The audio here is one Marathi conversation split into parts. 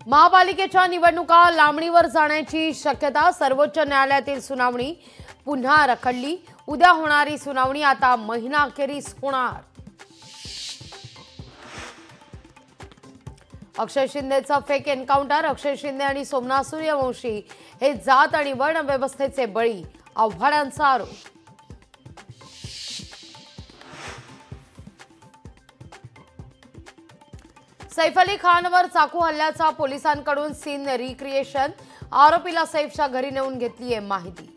महापालिकेच्या निवडणुका लांबणीवर जाण्याची शक्यता। सर्वोच्च न्यायालयातील सुनावणी पुन्हा रखडली। उद्या होणारी सुनावणी आता महिना अखेरीस होणार। अक्षय शिंदेचा फेक एन्काउंटर। अक्षय शिंदे आणि सोमनाथ सूर्यवंशी हे जात आणि वर्ण व्यवस्थेचे बळी, आव्हाडांचा आरोप। सैफ अली खानवर चाकू हल्ल्याचा पोलिसांकडून सीन रिक्रिएशन। आरोपीला सैफच्या घरी नेऊन घेतली आहे माहिती।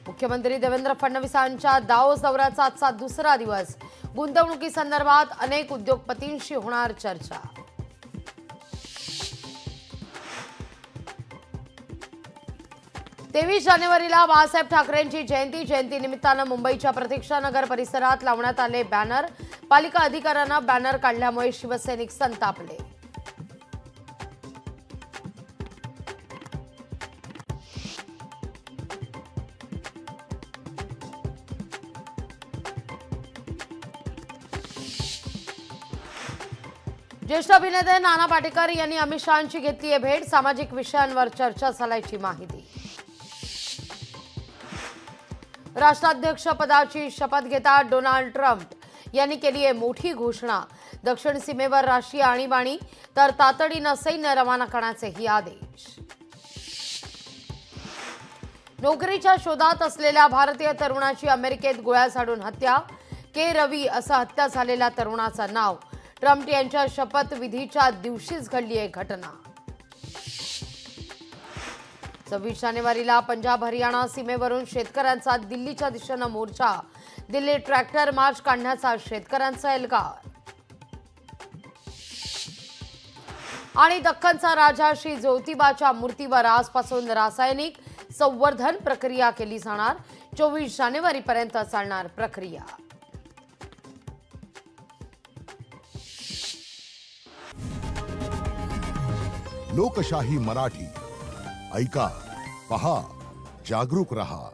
मुख्यमंत्री देवेंद्र फडणवीसांच्या दावोस दौऱ्याचा आजचा दुसरा दिवस। गुंतवणुकीसंदर्भात अनेक उद्योगपतींशी होणार चर्चा। तेवीस जानेवारीला बाळासाहेब ठाकरेंची जयंती। जयंतीनिमित्तानं मुंबईच्या प्रतीक्षानगर परिसरात लावण्यात आले बॅनर। पालिका अधिकाऱ्यांना बॅनर काढल्यामुळे शिवसैनिक संतापले। ज्येष्ठ अभिनेते नाना पाटेकर यांनी अमित शहांची घेतली आहे भेट। सामाजिक विषयांवर चर्चा झाल्याची माहिती। राष्ट्राध्यक्षपदाची शपथ घेता डोनाल्ड ट्रम्प यांनी केली आहे मोठी घोषणा। दक्षिण सीमेवर राष्ट्रीय आणीबाणी, तर तातडीनं सैन्य रवाना करण्याचेही आदेश। नोकरीच्या शोधात असलेल्या भारतीय तरुणाची अमेरिकेत गोळ्या झाडून हत्या। के रवी असं हत्या झालेल्या तरुणाचं नाव। ट्रम्प यांच्या शपथविधीच्या दिवशीच घडली आहे घटना। 26 जानेवारीला पंजाब हरियाणा सीमेवरून शेतकऱ्यांचा दिल्लीच्या दिशेनं मोर्चा। दिल्ली ट्रॅक्टर मार्च काढण्याचा शेतकऱ्यांचा एल्गार। आणि दख्खनचा राजा श्री ज्योतिबाच्या मूर्तीवर आजपासून रासायनिक संवर्धन प्रक्रिया केली जाणार। 24 जानेवारीपर्यंत चालणार प्रक्रिया। लोकशाही मराठी ऐका, पहा, जागरूक रहा।